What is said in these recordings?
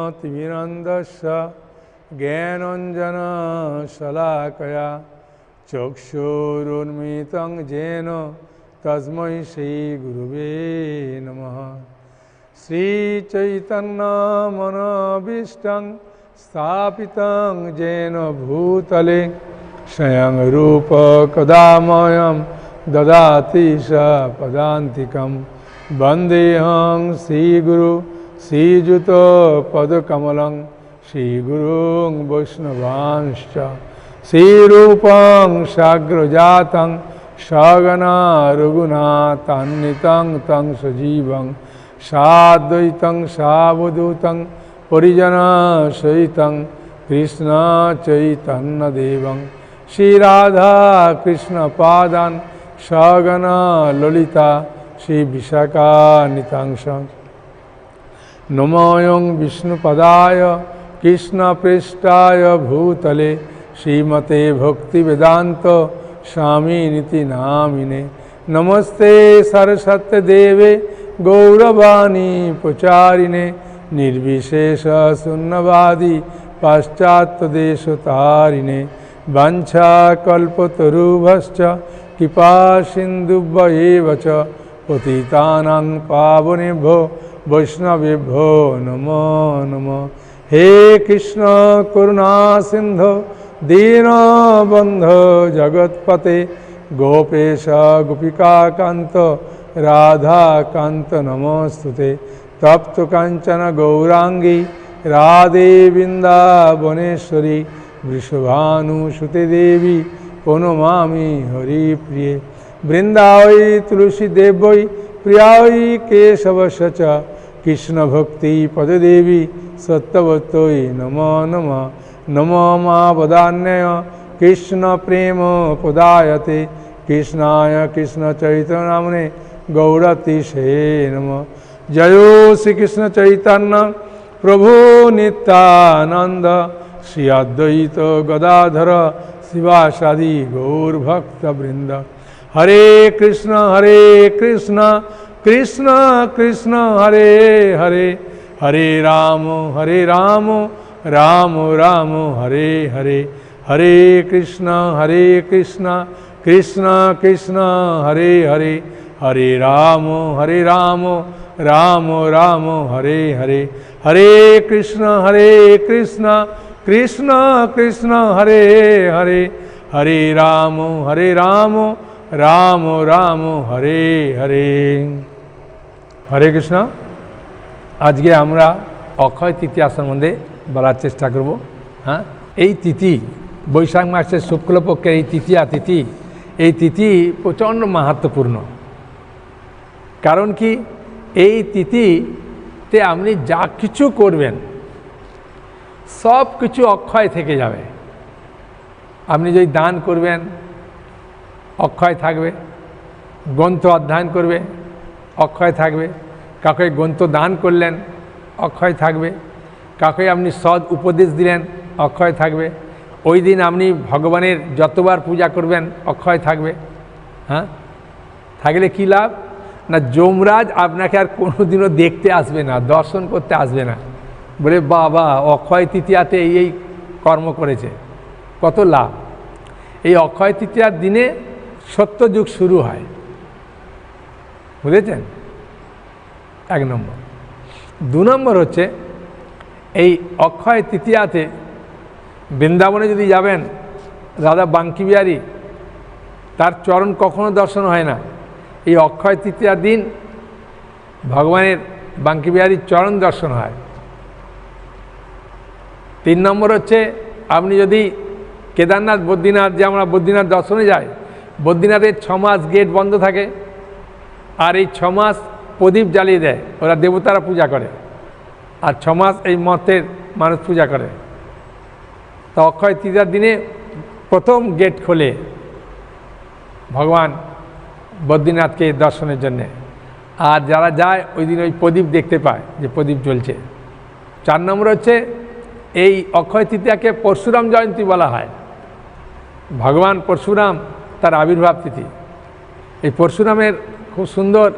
ज्ञानतिमिरन्धस्य ज्ञानाञ्जनशलाकया चक्षुरुन्मिलितं येन तस्मै श्रीगुरुवे नमः। श्रीचैतन्यमनोभीष्टं स्थापितं येन भूतले स्वयं रूप कदा मह्यं ददाति स पदान्तिकं। वन्देऽहं श्रीगुरु श्रीयुतपदकमलं श्रीगुरुं वैष्णवांश्च। श्रीरूपं साग्रजातं सगना रघुनाथान्वितं तं सजीवं साद्वैतं सावधूतं परिजनसहितं कृष्ण चैतन्यदेवं श्रीराधा कृष्णपादान् सगना ललिता श्रीविशाखान्वितांश्च। नमोऽयं विष्णुपदाय कृष्णप्रेष्ठाय भूतले श्रीमते भक्तिवेदान्त स्वामिनिति नामिने। नमस्ते सरस्वती देवे गौरवाणी प्रचारिणे निर्विशेष शून्यवादी पाश्चात्यदेशतारिणे। वाञ्छाकल्पतरुभ्यश्च कृपा सिन्धुभ्येव च पतितानां पावनेभ्यो वैष्णवेभ्यो नमो नमः। हे कृष्ण करुणा सिन्धो दीनबन्धो जगत्पते गोपेश गोपिकान्त राधाकान्त नमोस्तुते। तप्त कांचन गौरांगी राधे वृंदावनेश्वरी वृषभानुसुते देवी प्रणमामि हरिप्रिये। वृंदावै तुलसी देवै प्रियायै केशवस्य च कृष्ण भक्ति पददेवी सत्यवत्यै नमो नमः। नमो मावदान्यय कृष्ण प्रेम पदायते कृष्णाय कृष्ण चैतन्य नामने गौरतिशे नमः। जयो श्री कृष्ण चैतन्य प्रभु नित्यानंद श्री अद्वैत गदाधर शिवासादि गौरभक्तवृंद। हरे कृष्ण कृष्ण कृष्ण हरे हरे हरे राम राम राम हरे हरे। हरे कृष्ण कृष्ण कृष्ण हरे हरे हरे राम राम हरे हरे। हरे कृष्ण कृष्ण कृष्ण हरे हरे हरे राम राम हरे हरे। हरे कृष्ण। आज के আমরা অক্ষয় তৃতীয়া সম্বন্ধে বলার চেষ্টা করব। হ্যাঁ, এই তিথি বৈশাখ মাসের শুক্লপক্ষের এই তৃতীয়া তিথি, এই তিথি প্রচণ্ড মাহাত্ম্যপূর্ণ। কারণ কি, এই তিথিতে আপনি যা কিছু করবেন সব কিছু অক্ষয় থেকে যাবে। আপনি যদি দান করবেন অক্ষয় থাকবে, গ্রন্থ অধ্যয়ন করবে অক্ষয় থাকবে, কাউকে গ্রন্থ দান করলেন অক্ষয় থাকবে, কাউকে আপনি সৎ উপদেশ দিলেন অক্ষয় থাকবে, ওই দিন আপনি ভগবানের যতবার পূজা করবেন অক্ষয় থাকবে। হ্যাঁ, থাকলে কী লাভ না, যমরাজ আপনাকে আর কোনোদিনও দেখতে আসবে না, দর্শন করতে আসবে না, বলে বাবা অক্ষয় তৃতীয়াতে এই কর্ম করেছে, কত লাভ। এই অক্ষয় তৃতীয়ার দিনে সত্যযুগ শুরু হয়, বুঝেছেন? এক নম্বর। দু নম্বর হচ্ছে এই অক্ষয় তৃতীয়াতে বৃন্দাবনে যদি যাবেন, রাধা বাঙ্কি বিহারী তার চরণ কখনো দর্শন হয় না। এই অক্ষয় তৃতীয়ার দিন ভগবানের বাঙ্কি বিহারীর চরণ দর্শন হয়। 3 নম্বর হচ্ছে আপনি যদি কেদারনাথ বদ্রীনাথ, যে আমরা বদ্রীনাথ দর্শনে যাই, বদ্রীনাথের 6 মাস গেট বন্ধ থাকে, আর এই 6 মাস প্রদীপ জ্বালিয়ে দেয়, ওরা দেবতারা পূজা করে, আর 6 মাস এই মঠের মানুষ পূজা করে। তো অক্ষয় তৃতীয়ার দিনে প্রথম গেট খোলে ভগবান বদ্রীনাথকে দর্শনের জন্যে, আর যারা যায় ওই দিন ওই প্রদীপ দেখতে পায় যে প্রদীপ জ্বলছে। 4 নম্বর হচ্ছে এই অক্ষয় তৃতীয়াকে পরশুরাম জয়ন্তী বলা হয়। ভগবান পরশুরাম তার আবির্ভাব তিথি। এই পরশুরামের খুব সুন্দর,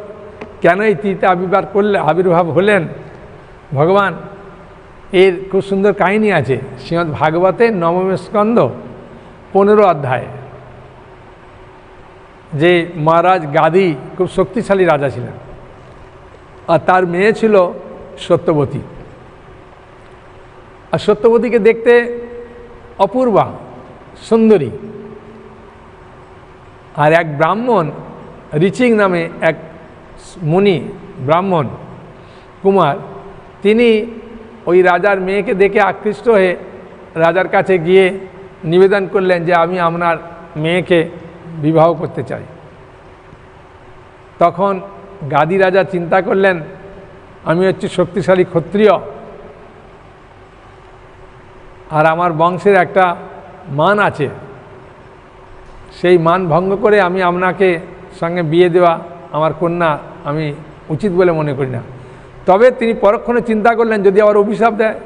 কেন এই তিথিতে আবির্ভাব হলেন ভগবান, এর খুব সুন্দর কাহিনী আছে শ্রীমদ্ ভাগবতের নবম স্কন্ধ 15 অধ্যায়। যে মহারাজ গাদি খুব শক্তিশালী রাজা ছিলেন, আর তার মেয়ে ছিল সত্যবতী। আর সত্যবতীকে দেখতে অপূর্বা সুন্দরী। আর এক ব্রাহ্মণ ঋচিক নামে এক মুনি ব্রাহ্মণ কুমার, তিনি ওই রাজার মেয়েকে দেখে আকৃষ্ট হয়ে রাজার কাছে গিয়ে নিবেদন করলেন যে আমি আপনার মেয়েকে বিবাহ করতে চাই। তখন গাদি রাজা চিন্তা করলেন, আমি হচ্ছি শক্তিশালী ক্ষত্রিয়, আর আমার বংশের একটা মান আছে, সেই মান ভঙ্গ করে আমি আপনাকে সঙ্গে বিয়ে দেওয়া আমার কন্যা আমি উচিত বলে মনে করি না। তবে তিনি পরক্ষণে চিন্তা করলেন যদি আবার অভিশাপ দেয়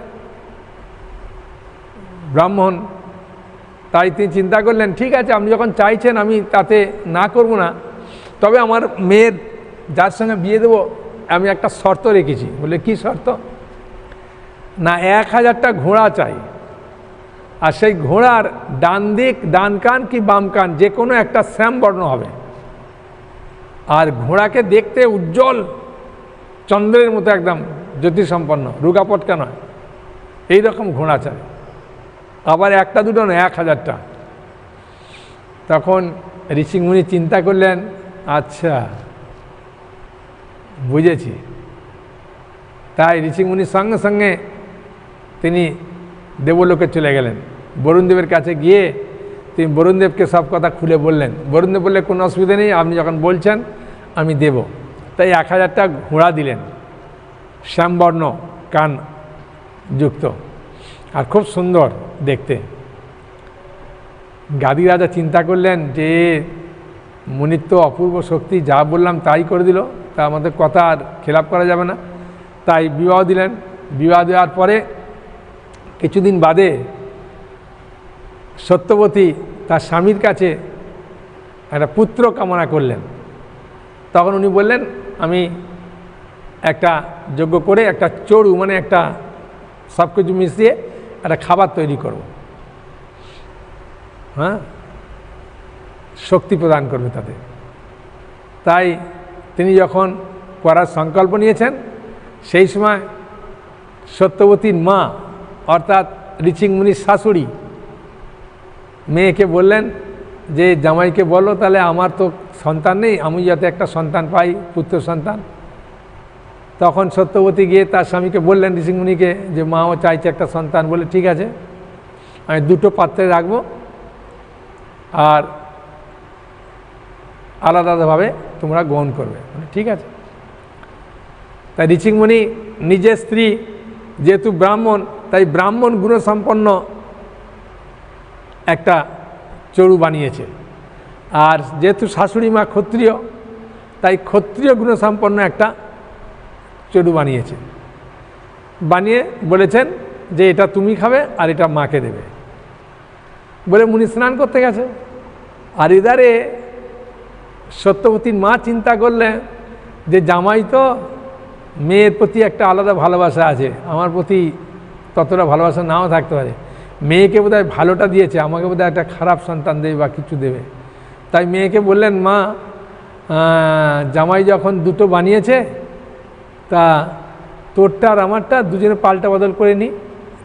ব্রাহ্মণ, তাই তিনি চিন্তা করলেন ঠিক আছে আপনি যখন চাইছেন আমি তাতে না করব না, তবে আমার মেয়ের যার সঙ্গে বিয়ে দেবো আমি একটা শর্ত রেখেছি। বলে কি শর্ত? না 1000টা ঘোড়া চাই, আর সেই ঘোড়ার ডান দিক ডান কান কি বাম কান যে কোনো একটা শ্যামবর্ণ হবে, আর ঘোড়াকে দেখতে উজ্জ্বল চন্দ্রের মতো একদম জ্যোতিসম্পন্ন, রুগাপটকা নয়, এইরকম ঘোড়া চাই। আবার একটা দুটো নয়, 1000টা। তখন ঋষিমুনি চিন্তা করলেন, আচ্ছা বুঝেছি। তাই ঋষিমুনির সঙ্গে সঙ্গে তিনি দেবলোকে চলে গেলেন। বরুণদেবের কাছে গিয়ে তিনি বরুণদেবকে সব কথা খুলে বললেন। বরুণদেব বললে কোনো অসুবিধা নেই, আপনি যখন বলছেন আমি দেব। তাই 1000টা ঘোড়া দিলেন, শ্যামবর্ণ কান যুক্ত আর খুব সুন্দর দেখতে। গাদি রাজা চিন্তা করলেন যে মুনির তো অপূর্ব শক্তি, যা বললাম তাই করে দিল, তা আমাদের কথা আর খেলাপ করা যাবে না। তাই বিবাহ দিলেন। বিবাহ দেওয়ার পরে কিছুদিন বাদে সত্যবতী তার স্বামীর কাছে একটা পুত্র কামনা করলেন। তখন উনি বললেন আমি একটা যজ্ঞ করে একটা চড়ু মানে একটা সব কিছু মিশিয়ে একটা খাবার তৈরি করব, হ্যাঁ, শক্তি প্রদান করবে তাদের। তাই তিনি যখন করার সংকল্প নিয়েছেন, সেই সময় সত্যবতীর মা অর্থাৎ ঋচিক মুনির শাশুড়ি মেয়েকে বললেন যে জামাইকে বলো তাহলে আমার তো সন্তান নেই, আমি যাতে একটা সন্তান পাই, পুত্র সন্তান। তখন সত্যবতী গিয়ে তার স্বামীকে বললেন ঋচিক মুনিকে যে মাও চাইছে একটা সন্তান। বলে ঠিক আছে, আমি 2টো পাত্রে রাখবো আর আলাদা আলাদাভাবে তোমরা গ্রহণ করবে। মানে ঠিক আছে। তাই ঋচিক মুনি নিজের স্ত্রী যেহেতু ব্রাহ্মণ, তাই ব্রাহ্মণ গুণসম্পন্ন একটা চড়ু বানিয়েছে, আর যেহেতু শাশুড়ি মা ক্ষত্রিয়, তাই ক্ষত্রিয় গুণসম্পন্ন একটা চড়ু বানিয়েছে। বানিয়ে বলেছেন যে এটা তুমি খাবে আর এটা মাকে দেবে। বলে মুনি স্নান করতে গেছে। আর এদারে সত্যবতীর মা চিন্তা করলেন যে জামাই তো মেয়ের প্রতি একটা আলাদা ভালোবাসা আছে, আমার প্রতি ততটা ভালোবাসা নাও থাকতে পারে, মেয়েকে বোধহয় ভালোটা দিয়েছে, আমাকে বোধহয় একটা খারাপ সন্তান দেবে বা কিছু দেবে। তাই মেয়েকে বললেন মা জামাই যখন 2টো বানিয়েছে তা তোরটা আর আমারটা দুজনে পাল্টা বদল করে নি,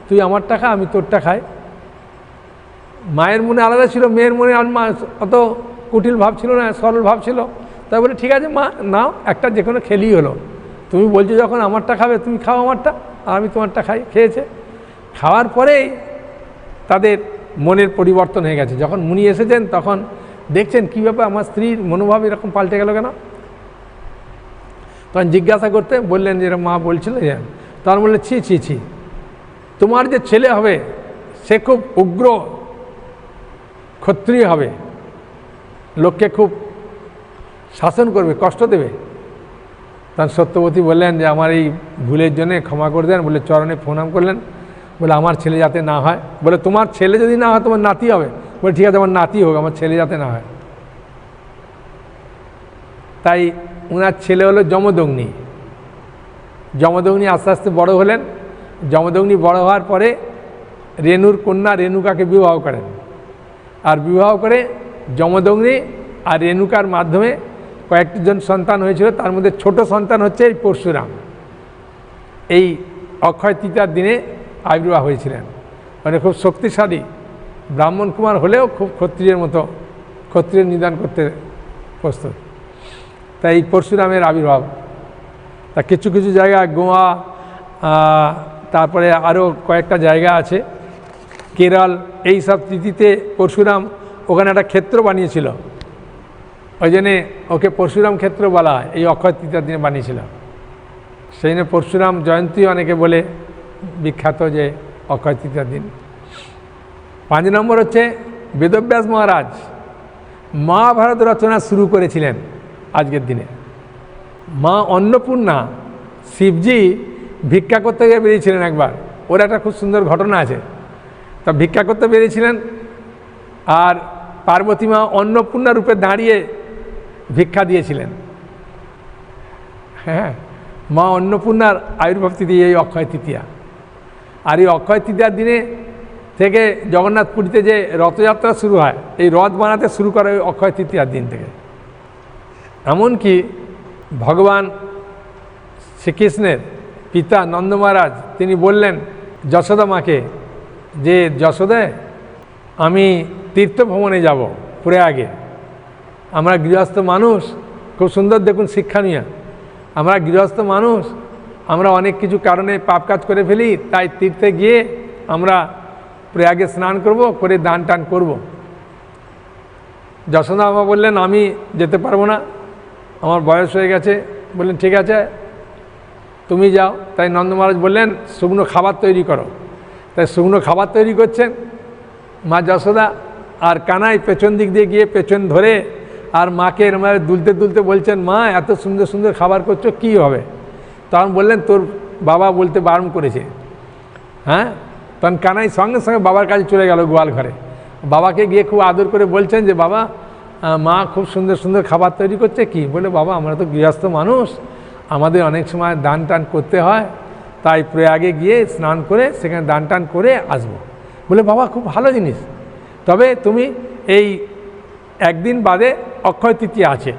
তুই আমারটা খা আমি তোরটা খাই। মায়ের মনে আলাদা ছিল, মেয়ের মনে অত কুটিল ভাব ছিল না, সরল ভাব ছিল। তাই বলে ঠিক আছে মা নাও, একটা যে কোনো খেলেই হলো, তুমি বলছো যখন আমারটা খাবে তুমি খাও আমারটা আর আমি তোমারটা খাই। খেয়েছে। খাওয়ার পরেই তাদের মনের পরিবর্তন হয়ে গেছে। যখন মুনি এসেছেন তখন দেখছেন কী ব্যাপার আমার স্ত্রীর মনোভাব এরকম পাল্টে গেল কেন। তখন জিজ্ঞাসা করতে বললেন যে মা বলছিল যে, তখন বললেন ছি ছি ছি, তোমার যে ছেলে হবে সে খুব উগ্র ক্ষত্রিয় হবে, লোককে খুব শাসন করবে, কষ্ট দেবে। তখন সত্যবতী বললেন যে আমার এই ভুলের জন্যে ক্ষমা করে দেন। বলে চরণে প্রণাম করলেন। বলে আমার ছেলে যাতে না হয়। বলে তোমার ছেলে যদি না হয় তোমার নাতি হবে। বলে ঠিক আছে আমার নাতি হোক, আমার ছেলে যাতে না হয়। তাই ওনার ছেলে হলো যমদগ্নি। যমদগ্নি আস্তে আস্তে বড় হলেন। যমদগ্নি বড় হওয়ার পরে রেণুর কন্যা রেণুকাকে বিবাহ করেন, আর বিবাহ করে যমদগ্নি আর রেণুকার মাধ্যমে কয়েকটি জন সন্তান হয়েছিল, তার মধ্যে ছোট সন্তান হচ্ছে এই পরশুরাম। এই অক্ষয় তৃতীয়ার দিনে আবির্ভাব হয়েছিলেন, মানে খুব শক্তিশালী ব্রাহ্মণ কুমার হলেও খুব ক্ষত্রিয়ের মতো, ক্ষত্রিয় নিদান করতে প্রস্তুত। তাই এই পরশুরামের আবির্ভাব। তা কিছু কিছু জায়গা গোয়া, তারপরে আরও কয়েকটা জায়গা আছে কেরল, এই সব তিথিতে পরশুরাম ওখানে একটা ক্ষেত্র বানিয়েছিল, ওই জন্যে ওকে পরশুরাম ক্ষেত্র বলা হয়, এই অক্ষয় তৃতীয়ার দিনে বানিয়েছিল। সেই জন্য পরশুরাম জয়ন্তী অনেকে বলে, বিখ্যাত যে অক্ষয় তৃতীয়ার দিন। 5 নম্বর হচ্ছে বেদব্যাস মহারাজ মহাভারত রচনা শুরু করেছিলেন আজকের দিনে। মা অন্নপূর্ণা, শিবজি ভিক্ষা করতে গিয়ে বেরিয়েছিলেন একবার, ওর একটা খুব সুন্দর ঘটনা আছে। তা ভিক্ষা করতে বেরিয়েছিলেন, আর পার্বতী মা অন্নপূর্ণা রূপে দাঁড়িয়ে ভিক্ষা দিয়েছিলেন। হ্যাঁ, মা অন্নপূর্ণার আবির্ভাব তিথি এই অক্ষয় তৃতীয়া। আর এই অক্ষয় তৃতীয়ার দিনে থেকে জগন্নাথ পুরীতে যে রথযাত্রা শুরু হয়, এই রথ বানাতে শুরু করে ওই অক্ষয় তৃতীয়ার দিন থেকে। এমনকি ভগবান শ্রীকৃষ্ণের পিতা নন্দ মহারাজ তিনি বললেন যশোদা মাকে যে যশোদা, আমি তীর্থ ভ্রমণে যাব প্রয়াগে। আমরা গৃহস্থ মানুষ, খুব সুন্দর দেখুন শিক্ষণীয়, আমরা গৃহস্থ মানুষ, আমরা অনেক কিছু কারণে পাপ কাজ করে ফেলি, তাই তীর্থে গিয়ে আমরা প্রয়াগে স্নান করব, করে দান টান করব। যশোদা মা বললেন আমি যেতে পারবো না, আমার বয়স হয়ে গেছে। বললেন ঠিক আছে তুমি যাও। তাই নন্দ মহারাজ বললেন শুকনো খাবার তৈরি করো। তাই শুকনো খাবার তৈরি করছেন মা যশোদা, আর কানাই পেছন দিক দিয়ে গিয়ে পেছন ধরে আর মাকে এরমভাবে দুলতে দুলতে বলছেন, মা এত সুন্দর সুন্দর খাবার করছো, কী হবে? তখন বললেন তোর বাবা বলতে বারণ করেছে। হ্যাঁ, তখন কানাই সঙ্গে সঙ্গে বাবার কাছে চলে গেল গোয়াল ঘরে। বাবাকে গিয়ে খুব আদর করে বলছেন যে বাবা, মা খুব সুন্দর সুন্দর খাবার তৈরি করছে। কি বলে, বাবা আমরা তো গৃহস্থ মানুষ, আমাদের অনেক সময় দান টান করতে হয়, তাই প্রয়াগে গিয়ে স্নান করে সেখানে দান টান করে আসবো। বলে বাবা খুব ভালো জিনিস, তবে তুমি এই একদিন বাদে অক্ষয় তৃতীয়া আছে,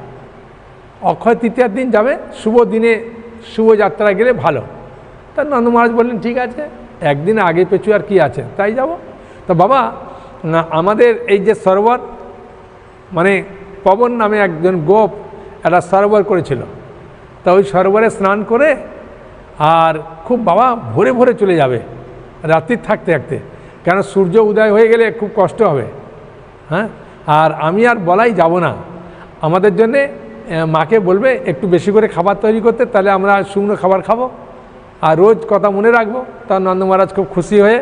অক্ষয় তৃতীয়ার দিন যাবে, শুভ দিনে শুভ যাত্রা গেলে ভালো। তা নন্দ মহারাজ বললেন ঠিক আছে, একদিন আগে পেছু আর কি আছে, তাই যাব। তো বাবা আমাদের এই যে সরোবর, মানে পবন নামে একজন গোপ একটা সরোবর করেছিল, তা ওই সরোবরে স্নান করে আর খুব বাবা ভোরে ভোরে চলে যাবে, রাত্রির থাকতে থাকতে, কেন সূর্য উদয় হয়ে গেলে খুব কষ্ট হবে। হ্যাঁ, আর আমি আর বলাই যাব না, আমাদের জন্যে মাকে বলবে একটু বেশি করে খাবার তৈরি করতে, তাহলে আমরা শুকনো খাবার খাবো আর রোজ কথা মনে রাখবো। তা নন্দ মহারাজ খুব খুশি হয়ে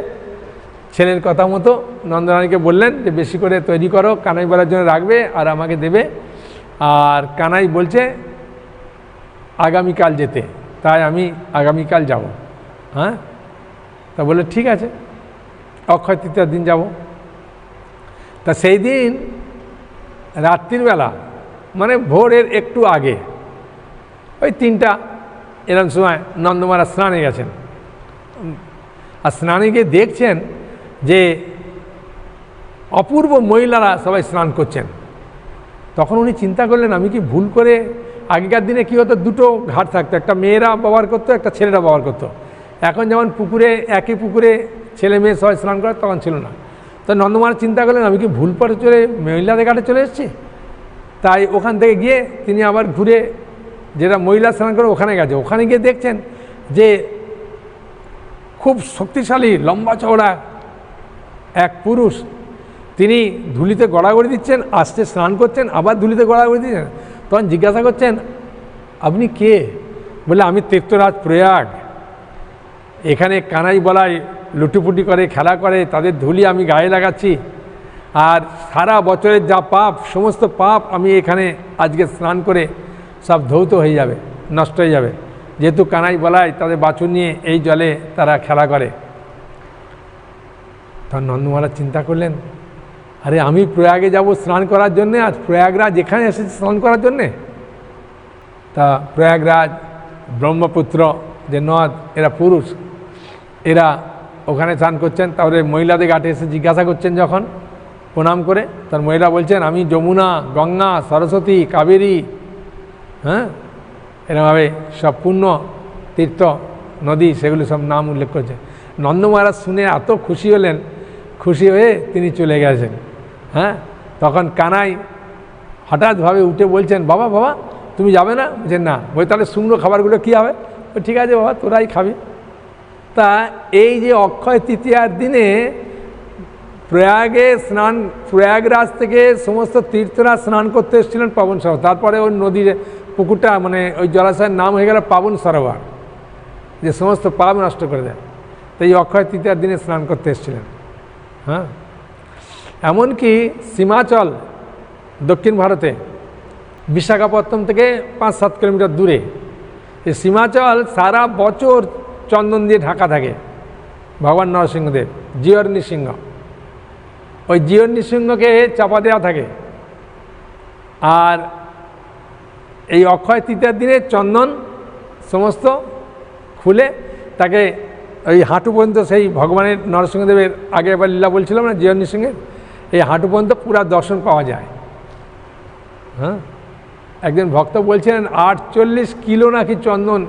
ছেলের কথা মতো নন্দরানীকে বললেন যে বেশি করে তৈরি করো, কানাই বেলার জন্য রাখবে আর আমাকে দেবে। আর কানাই বলছে আগামীকাল যেতে, তাই আমি আগামীকাল যাব। হ্যাঁ, তা বললে ঠিক আছে অক্ষয় তৃতীয়ার দিন যাব। তা সেই দিন রাত্রির বেলা, মানে ভোরের একটু আগে, ওই 3টা এরকম সময় নন্দ মহারাজ স্নানে গেছেন। আর স্নানে গিয়ে দেখছেন যে অপূর্ব মহিলারা সবাই স্নান করছেন। তখন উনি চিন্তা করলেন আমি কি ভুল করে, আগেকার দিনে কী হতো, 2টো ঘাট থাকতো, একটা মেয়েরা ব্যবহার করতো, একটা ছেলেরা ব্যবহার করতো। এখন যেমন পুকুরে, একই পুকুরে ছেলে মেয়ে সবাই স্নান করে, তখন ছিল না। তো নন্দ মহারাজ চিন্তা করলেন আমি কি ভুল পথে চলে মহিলাদের ঘাটে চলে এসেছি। তাই ওখান থেকে গিয়ে তিনি আবার ঘুরে যেটা মহিলা স্নান করে ওখানে গেছে। ওখানে গিয়ে দেখছেন যে খুব শক্তিশালী লম্বা চওড়া এক পুরুষ, তিনি ধুলিতে গড়াগড়ি দিচ্ছেন, আসতে স্নান করছেন, আবার ধুলিতে গড়াগড়ি দিচ্ছেন। তখন জিজ্ঞাসা করছেন আপনি কে? বলে আমি তীর্থরাজ প্রয়াগ, এখানে কানাই বলাই লুটুপুটি করে খেলা করে, তাদের ধুলি আমি গায়ে লাগাচ্ছি, আর সারা বছরের যা পাপ, সমস্ত পাপ আমি এখানে আজকে স্নান করে সব ধৌত হয়ে যাবে, নষ্ট হয়ে যাবে, যেহেতু কানাই বলাই তাদের বাছুর নিয়ে এই জলে তারা খেলা করে। তখন নন্দ মহারাজ চিন্তা করলেন আরে আমি প্রয়াগে যাব স্নান করার জন্যে, আজ প্রয়াগরাজ এখানে এসেছে স্নান করার জন্যে। তা প্রয়াগরাজ, ব্রহ্মপুত্র যে নদ, এরা পুরুষ, এরা ওখানে স্নান করছেন। তারপরে মহিলাদের ঘাটে এসে জিজ্ঞাসা করছেন যখন প্রণাম করে, তার মহিলা বলছেন আমি যমুনা, গঙ্গা, সরস্বতী, কাবেরী, হ্যাঁ, এরমভাবে সব পূর্ণ তীর্থ নদী সেগুলি সব নাম উল্লেখ করছে। নন্দ মহারাজ শুনে এত খুশি হলেন, খুশি হয়ে তিনি চলে গেছেন। হ্যাঁ, তখন কানাই হঠাৎভাবে উঠে বলছেন বাবা বাবা তুমি যাবে না? বলছেন না। ওই তাহলে শুকনো খাবারগুলো কী হবে? ঠিক আছে বাবা তোরাই খাবি। তা এই যে অক্ষয় তৃতীয়ার দিনে প্রয়াগরাজ থেকে সমস্ত তীর্থরা স্নান করতে এসেছিলেন পাবন সরোবর। তারপরে ওই নদীর পুকুরটা মানে ওই জলাশয়ের নাম হয়ে গেল পাবন সরোবর, যে সমস্ত পাপ নষ্ট করে দেয়। তো এই অক্ষয় তৃতীয়ার দিনে স্নান করতে এসেছিলেন। হ্যাঁ, এমনকি সীমাচল দক্ষিণ ভারতে বিশাখাপত্তনম থেকে 5-7 কিলোমিটার দূরে এই সীমাচল সারা বছর চন্দন দিয়ে ঢাকা থাকে। ভগবান নরসিংহদেব জিয়র নৃসিংহ, ওই জিয়র নৃসিংহকে চাপা দেওয়া থাকে। আর এই অক্ষয় তৃতীয়ার দিনে চন্দন সমস্ত খুলে তাকে ওই হাঁটু পর্যন্ত, সেই ভগবানের নরসিংহদেবের আগে এবার লীলা বলছিলাম না জিয়র নৃসিংহের, এই হাঁটু পর্যন্ত পুরা দর্শন পাওয়া যায়। হ্যাঁ, একজন ভক্ত বলছিলেন 48 কিলো নাকি চন্দন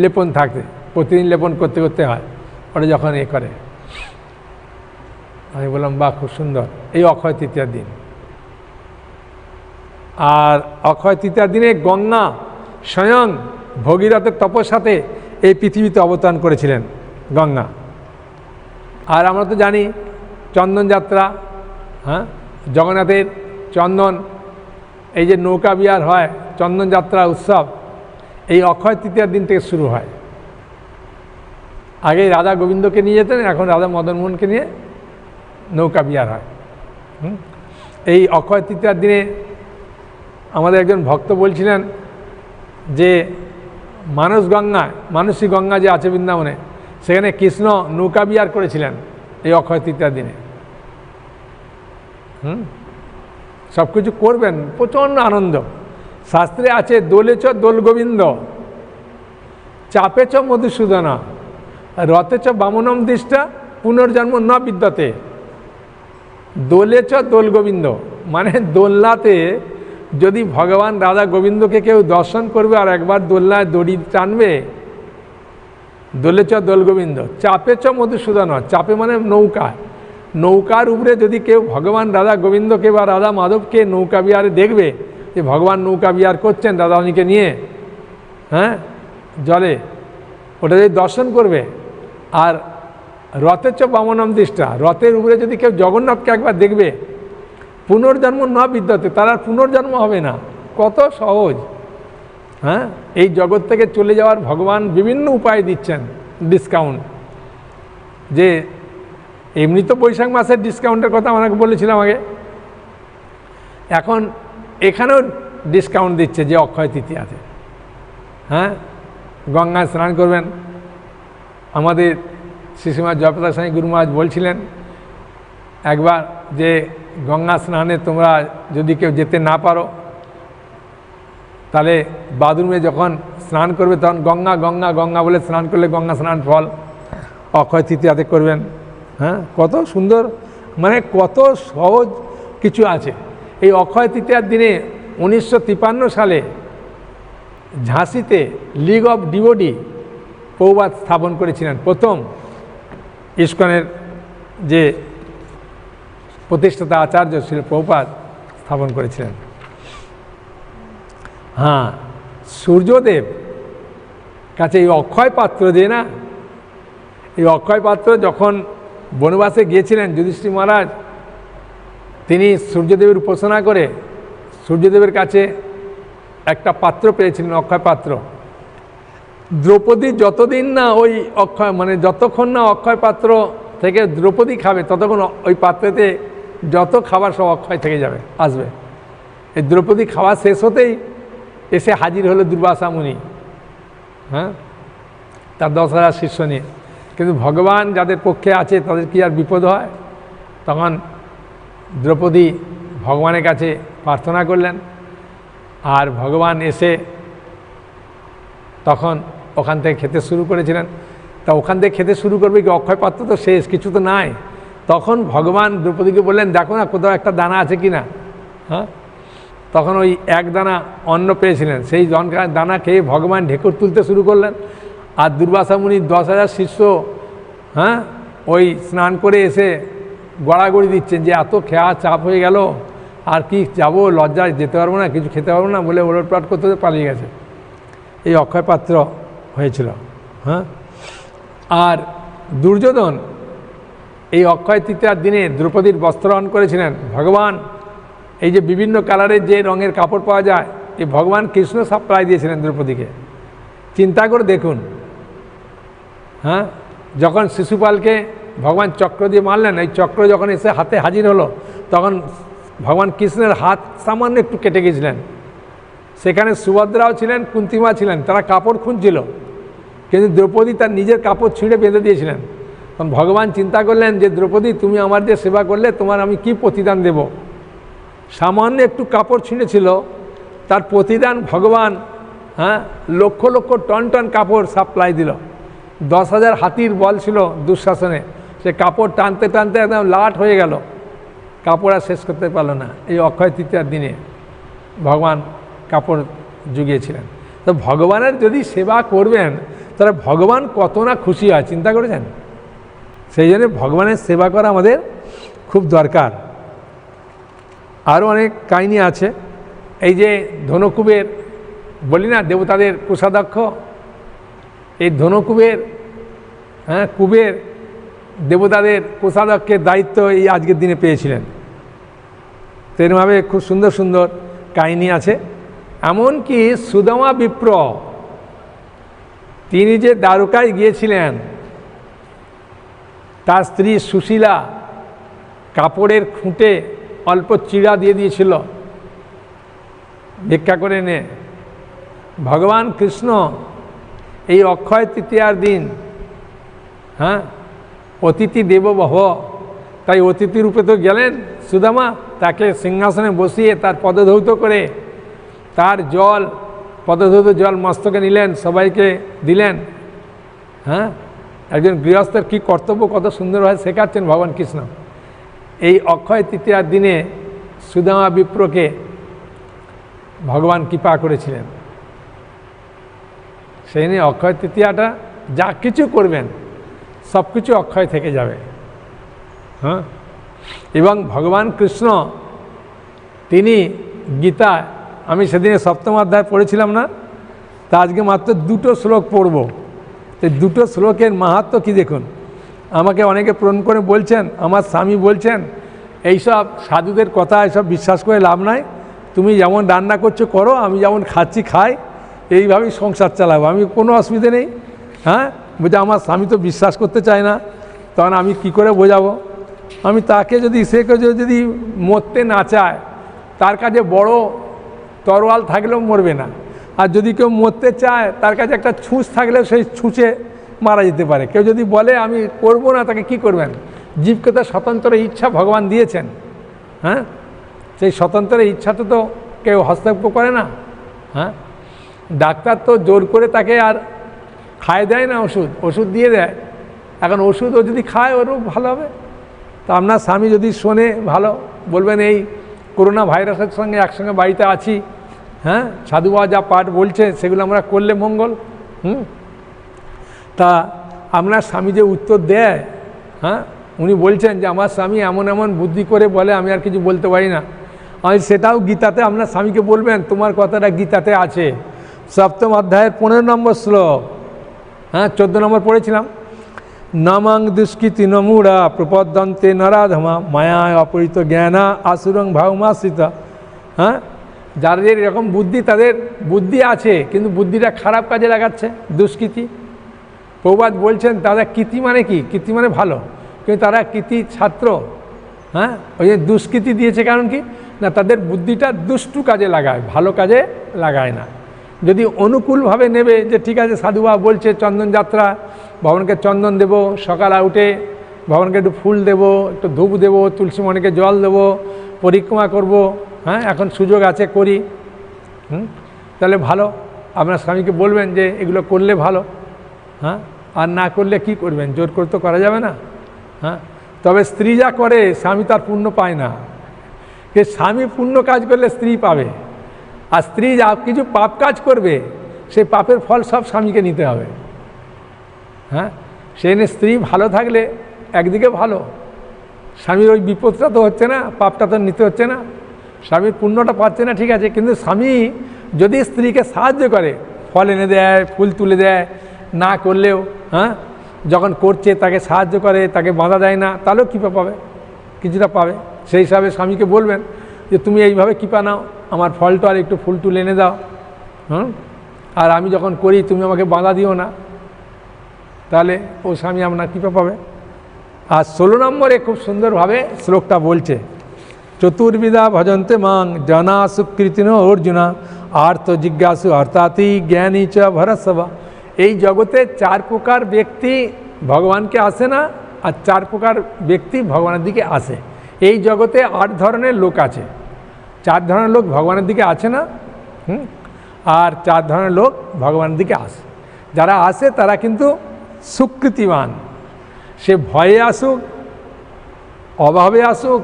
লেপন থাকে, প্রতিদিন লেপন করতে করতে হয় ওটা যখন এ করে। আমি বললাম বাহ খুব সুন্দর। এই অক্ষয় তৃতীয়ার দিন। আর অক্ষয় তৃতীয়ার দিনে গঙ্গা স্বয়ং ভগীরথের তপস্যাতে এই পৃথিবীতে অবতরণ করেছিলেন গঙ্গা। আর আমরা তো জানি চন্দন যাত্রা, হ্যাঁ, জগন্নাথের চন্দন, এই যে নৌকা বিহার হয়, চন্দন যাত্রা উৎসব এই অক্ষয় তৃতীয়ার দিন থেকে শুরু হয়। আগে রাধা গোবিন্দকে নিয়ে যেতেন, এখন রাধা মদনমোহনকে নিয়ে নৌকা বিহার হয়। এই অক্ষয় তৃতীয়ার দিনে আমাদের একজন ভক্ত বলছিলেন যে মানসী গঙ্গা যে আছে বৃন্দাবনে, সেখানে কৃষ্ণ নৌকা বিহার করেছিলেন এই অক্ষয় তৃতীয়ার দিনে। সব কিছু করবেন, প্রচণ্ড আনন্দ। শাস্ত্রে আছে দোলেচ দোল গোবিন্দ, চাপেচ মধুসূদনা, রথেচ বামনম দৃষ্টা, পুনর্জন্ম ন বিদ্যতে। দোলেচ দোল গোবিন্দ মানে দোলনাতে যদি ভগবান রাধা গোবিন্দকে কেউ দর্শন করবে আর একবার দোলনায় দড়ি টানবে, দোলেচ দোল গোবিন্দ। চাপেচ মধুসূদনা, চাপে মানে নৌকা, নৌকার উপরে যদি কেউ ভগবান রাধা গোবিন্দকে বা রাধা মাধবকে নৌকা বিহারে দেখবে যে ভগবান নৌকা বিহার করছেন রাধারানীকে নিয়ে, হ্যাঁ, জলে, ওটা যদি দর্শন করবে। আর রথের বামনম দৃষ্টা, রথের উপরে যদি কেউ জগন্নাথকে একবার দেখবে, পুনর্জন্ম না বিদ্যতে, তার আর পুনর্জন্ম হবে না। কত সহজ। হ্যাঁ, এই জগৎ থেকে চলে যাওয়ার ভগবান বিভিন্ন উপায় দিচ্ছেন, ডিসকাউন্ট। যে এমনি তো বৈশাখ মাসের ডিসকাউন্টের কথা আমাকে বলেছিলাম আগে, এখন এখানেও ডিসকাউন্ট দিচ্ছে যে অক্ষয় তৃতীয়াতে। হ্যাঁ, গঙ্গায় স্নান করবেন। আমাদের শ্রীশ্রীমৎ জয়প্রকাশ স্বামী গুরু মহারাজ বলছিলেন একবার যে গঙ্গা স্নানে তোমরা যদি কেউ যেতে না পারো, তাহলে বাথরুমে যখন স্নান করবে তখন গঙ্গা গঙ্গা গঙ্গা বলে স্নান করলে গঙ্গা স্নান ফল অক্ষয় তৃতীয়াতে করবেন। হ্যাঁ, কত সুন্দর, মানে কত সহজ কিছু আছে। এই অক্ষয় তৃতীয়ার দিনে 1953 সালে ঝাঁসিতে লিগ অফ ডিভোটি প্রভুপাদ স্থাপন করেছিলেন। প্রথম ইস্কনের যে প্রতিষ্ঠাতা আচার্য ছিল প্রভুপাদ স্থাপন করেছিলেন। হ্যাঁ, সূর্যদেব কাছে এই অক্ষয় পাত্র যে না, এই অক্ষয় পাত্র যখন বনবাসে গিয়েছিলেন যুধিষ্ঠির মহারাজ, তিনি সূর্যদেবের উপাসনা করে সূর্যদেবের কাছে একটা পাত্র পেয়েছিলেন, অক্ষয় পাত্র। দ্রৌপদী যতদিন না ওই অক্ষয় মানে যতক্ষণ না অক্ষয় পাত্র থেকে দ্রৌপদী খাবে ততক্ষণ ওই পাত্রেতে যত খাবার সব অক্ষয় থেকে যাবে, আসবে। এই দ্রৌপদী খাওয়া শেষ হতেই এসে হাজির হলো দুর্বাসা মুনি, হ্যাঁ, তার 10,000 শিষ্য নিয়ে। কিন্তু ভগবান যাদের পক্ষে আছে তাদের কি আর বিপদ হয়? তখন দ্রৌপদী ভগবানের কাছে প্রার্থনা করলেন, আর ভগবান এসে তখন ওখান থেকে খেতে শুরু করেছিলেন। তা ওখান থেকে খেতে শুরু করবে কি, অক্ষয় পাত্র তো শেষ, কিছু তো নাই। তখন ভগবান দ্রৌপদীকে বললেন, দেখো না কোথাও একটা দানা আছে কি না। হ্যাঁ, তখন ওই এক দানা অন্ন পেয়েছিলেন, সেই দানা খেয়ে ভগবান ঢেকুর তুলতে শুরু করলেন। আর দুর্বাসা মুনি 10,000 শিষ্য হ্যাঁ ওই স্নান করে এসে গড়াগড়ি দিচ্ছেন যে এত খেয়া চাপ হয়ে গেল, আর কি যাবো, লজ্জায় যেতে পারবো না, কিছু খেতে পারবো না বলে ওলটপাট করতে পালিয়ে গেছে। এই অক্ষয় পাত্র হয়েছিল। হ্যাঁ, আর দুর্যোধন এই অক্ষয় তৃতীয়ার দিনে দ্রৌপদীর বস্ত্রহরণ করেছিলেন। ভগবান এই যে বিভিন্ন কালারের যে রঙের কাপড় পাওয়া যায়, এই ভগবান কৃষ্ণ সাপ্লাই দিয়েছিলেন দ্রৌপদীকে। চিন্তা করে দেখুন। হ্যাঁ, যখন শিশুপালকে ভগবান চক্র দিয়ে মারলেন, এই চক্র যখন এসে হাতে হাজির হলো, তখন ভগবান কৃষ্ণের হাত সামান্য একটু কেটে গেছিলেন। সেখানে সুভদ্রাও ছিলেন, কুন্তিমা ছিলেন, তারা কাপড় খুঁজছিল, কিন্তু দ্রৌপদী তার নিজের কাপড় ছিঁড়ে বেঁধে দিয়েছিলেন। তখন ভগবান চিন্তা করলেন যে দ্রৌপদী, তুমি আমার যে সেবা করলে, তোমার আমি কি প্রতিদান দেব। সামান্য একটু কাপড় ছিঁড়েছিল, তার প্রতিদান ভগবান হ্যাঁ লক্ষ লক্ষ টন টন কাপড় সাপ্লাই দিল। 10,000 হাতির বল ছিল দুঃশাসনে, সে কাপড় টানতে টানতে একদম লাট হয়ে গেল, কাপড় আর শেষ করতে পারলো না। এই অক্ষয় তৃতীয়ার দিনে ভগবান কাপড় জুগিয়েছিলেন। তো ভগবানের যদি সেবা করবেন, তাহলে ভগবান কত না খুশি হয়, চিন্তা করেছেন। সেই জন্য ভগবানের সেবা করা আমাদের খুব দরকার। আরও অনেক কাহিনী আছে। এই যে ধনকুবের বলি না, দেবতাদের কোষাধ্যক্ষ, এই ধনকুবের হ্যাঁ কুবের দেবতাদের কোষাধ্যক্ষের দায়িত্ব এই আজকের দিনে পেয়েছিলেন। তেমনভাবে খুব সুন্দর সুন্দর কাহিনী আছে। এমনকি সুদামা বিপ্র, তিনি যে দ্বারকায় গিয়েছিলেন, তার স্ত্রী সুশীলা কাপড়ের খুঁটে অল্প চিড়া দিয়ে দিয়েছিল ভিক্ষা করে এনে। ভগবান কৃষ্ণ এই অক্ষয় তৃতীয়ার দিন হ্যাঁ অতিথি দেব ভব, তাই অতিথি রূপে তো গেলেন সুদামা, তাকে সিংহাসনে বসিয়ে তার পদধৌত করে তার জল, পদধৌত জল মস্তকে নিলেন, সবাইকে দিলেন। হ্যাঁ, একজন গৃহস্থের কী কর্তব্য কত সুন্দরভাবে শেখাচ্ছেন ভগবান কৃষ্ণ। এই অক্ষয় তৃতীয়ার দিনে সুদামা বিপ্রকে ভগবান কৃপা করেছিলেন। সেই নিয়ে অক্ষয় তৃতীয়াটা যা কিছু করবেন সব কিছু অক্ষয় থেকে যাবে। হ্যাঁ, এবং ভগবান কৃষ্ণ তিনি গীতা, আমি সেদিনে 7ম অধ্যায় পড়েছিলাম না, তা আজকে মাত্র 2টো শ্লোক পড়ব। এই 2টো শ্লোকের মাহাত্ম্য কী দেখুন। আমাকে অনেকে প্রণ করে বলছেন, আমার স্বামী বলছেন, এইসব সাধুদের কথা এসব বিশ্বাস করে লাভ নাই, তুমি যেমন রান্না করছো করো, আমি যেমন খাচ্ছি খাই, এইভাবেই সংসার চালাবো, আমি কোনো অসুবিধে নেই। হ্যাঁ, বলছে আমার স্বামী তো বিশ্বাস করতে চায় না, তখন আমি কি করে বোঝাবো। আমি তাকে যদি সে যদি মরতে না চায়, তার কাছে বড় তরোয়াল থাকলেও মরবে না। আর যদি কেউ মরতে চায়, তার কাছে একটা ছুঁচ থাকলেও সেই ছুঁচে মারা যেতে পারে। কেউ যদি বলে আমি করব না, তাকে কি করবেন। জীবকে তো স্বতন্ত্র ইচ্ছা ভগবান দিয়েছেন। হ্যাঁ, সেই স্বতন্ত্র ইচ্ছাতে তো কেউ হস্তক্ষেপ করে না। হ্যাঁ, ডাক্তার তো জোর করে তাকে আর খায় দেয় না, ওষুধ দিয়ে দেয়। এখন ওষুধও যদি খায় ওরও ভালো হবে। তা আপনার স্বামী যদি শোনে ভালো, বলবেন এই করোনা ভাইরাসের সঙ্গে একসঙ্গে বাড়িতে আছি, হ্যাঁ সাধু বাবা যা পাঠ বলছে সেগুলো আমরা করলে মঙ্গল। তা আপনার স্বামী যে উত্তর দেয়, হ্যাঁ উনি বলছেন যে আমার স্বামী এমন এমন বুদ্ধি করে বলে আমি আর কিছু বলতে পারি না। আমি সেটাও গীতাতে আপনার স্বামীকে বলবেন তোমার কথাটা গীতাতে আছে, 7ম অধ্যায়ের 15 নম্বর শ্লোক। হ্যাঁ, 14 নম্বর পড়েছিলাম। নামাং দুষ্কৃতি নমূঢ়া প্রপদ্যন্তে নরাধমা মায়ায় অপরিত জ্ঞানা আসুরং ভাবমাশ্রিত। হ্যাঁ, যাদের এরকম বুদ্ধি, তাদের বুদ্ধি আছে কিন্তু বুদ্ধিটা খারাপ কাজে লাগাচ্ছে, দুষ্কৃতি। প্রবাদ বলছেন তারা কৃতি মানে কি, কৃতি মানে ভালো, কিন্তু তারা কৃতি ছাত্র। হ্যাঁ, ওই যে দুষ্কৃতি দিয়েছে, কারণ কি না তাদের বুদ্ধিটা দুষ্টু কাজে লাগায়, ভালো কাজে লাগায় না। যদি অনুকূলভাবে নেবে যে ঠিক আছে সাধুবাবা বলছে চন্দন যাত্রা, ভগবানকে চন্দন দেব, সকাল উঠে ভগবানকে একটু ফুল দেব, একটু ধূপ দেব, তুলসী মণিকে জল দেব, পরিক্রমা করব, হ্যাঁ এখন সুযোগ আছে করি, তাহলে ভালো। আপনার স্বামীকে বলবেন যে এগুলো করলে ভালো। হ্যাঁ, আর না করলে কি করবেন, জোর করে তো করা যাবে না। হ্যাঁ, তবে স্ত্রী যা করে স্বামী তার পুণ্য পায় না। যে স্বামী পুণ্য কাজ করলে স্ত্রী পাবে, আর স্ত্রী যা কিছু পাপ কাজ করবে সেই পাপের ফল সব স্বামীকে নিতে হবে। হ্যাঁ, সেই নিয়ে স্ত্রী ভালো থাকলে একদিকে ভালো, স্বামীর ওই বিপদটা তো হচ্ছে না, পাপটা তো নিতে হচ্ছে না, স্বামীর পুণ্যটা পাচ্ছে না, ঠিক আছে। কিন্তু স্বামী যদি স্ত্রীকে সাহায্য করে, ফল এনে দেয়, ফুল তুলে দেয়, না করলেও হ্যাঁ যখন করছে তাকে সাহায্য করে, তাকে বাধা দেয় না, তাহলেও কৃপা পাবে, কিছুটা পাবে। সেই হিসাবে স্বামীকে বলবেন যে তুমি এইভাবে কৃপা নাও, আমার ফলটা আর একটু ফুল তুলে এনে দাও, আর আমি যখন করি তুমি আমাকে বাধা দিও না, তাহলে ও স্বামী আপনার কৃপা পাবে। আর 16 নম্বরে খুব সুন্দরভাবে শ্লোকটা বলছে, চতুর্বিধা ভজন্তে মাং জনা সুকৃতিন অর্জুনা আর্থ জিজ্ঞাসু অর্থাৎ জ্ঞানী চ ভরসবা। এই জগতে 4 প্রকার ব্যক্তি ভগবানকে আসে না, আর 4 প্রকার ব্যক্তি ভগবানের দিকে আসে। এই জগতে 8 ধরনের লোক আছে, 4 ধরনের লোক ভগবানের দিকে আসে না, আর 4 ধরনের লোক ভগবানের দিকে আসে। যারা আসে তারা কিন্তু সুকৃতিবান, সে ভয়ে আসুক, অভাবে আসুক,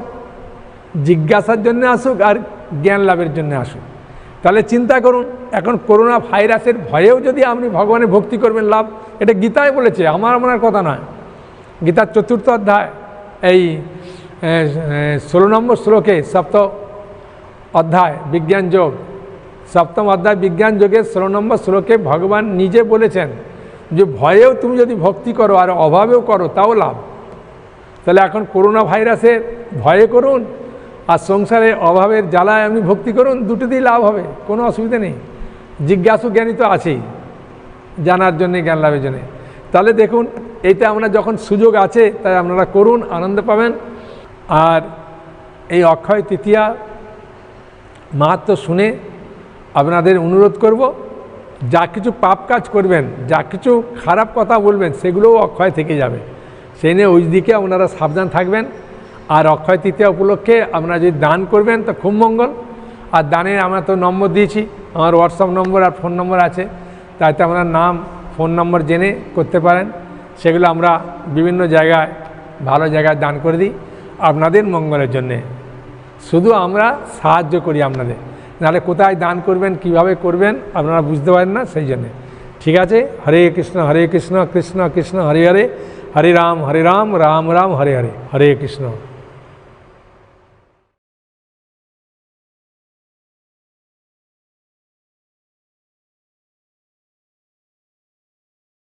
জিজ্ঞাসার জন্য আসুক, আর জ্ঞান লাভের জন্য আসুক। তাহলে চিন্তা করুন, এখন করোনা ভাইরাসের ভয়েও যদি আপনি ভগবানের ভক্তি করবেন, লাভ। এটা গীতায় বলেছে, আমার কথা নয়। গীতার 4th অধ্যায় এই 16 নম্বর শ্লোকে, 7ম অধ্যায় বিজ্ঞান যোগ, 7ম অধ্যায় বিজ্ঞান যোগের 16 নম্বর শ্লোকে ভগবান নিজে বলেছেন যে ভয়েও তুমি যদি ভক্তি করো আর অভাবেও করো তাও লাভ। তাহলে এখন করোনা ভাইরাসের ভয়ে করুন আর সংসারে অভাবের জ্বালায় আপনি ভক্তি করুন, দুটোতেই লাভ হবে, কোনো অসুবিধা নেই। জিজ্ঞাসু জ্ঞানী তো আছেই, জানার জন্যে, জ্ঞান লাভের জন্যে। তাহলে দেখুন, এইটা আমরা যখন সুযোগ আছে তাই আপনারা করুন, আনন্দ পাবেন। আর এই অক্ষয় তৃতীয়া মাহাত্ম্য শুনে আপনাদের অনুরোধ করব, যা কিছু পাপ কাজ করবেন, যা কিছু খারাপ কথা বলবেন, সেগুলোও অক্ষয় থেকে যাবে। সেই নিয়ে ওই দিকে আপনারা সাবধান থাকবেন। আর অক্ষয় তৃতীয়া উপলক্ষে আপনারা যদি দান করবেন তো খুব মঙ্গল। আর দানের আমরা তো নম্বর দিয়েছি, আমার হোয়াটসঅ্যাপ নম্বর আর ফোন নম্বর আছে, তাইতে আপনার নাম, ফোন নম্বর জেনে করতে পারেন। সেগুলো আমরা বিভিন্ন জায়গায়, ভালো জায়গায় দান করে দিই আপনাদের মঙ্গলের জন্যে। শুধু আমরা সাহায্য করি আপনাদের, নাহলে কোথায় দান করবেন, কিভাবে করবেন আপনারা বুঝতে পারেন না, সেই জন্যে। ঠিক আছে, হরে কৃষ্ণ কৃষ্ণ কৃষ্ণ হরে হরে, হরে রাম রাম রাম হরে হরে, হরে কৃষ্ণ।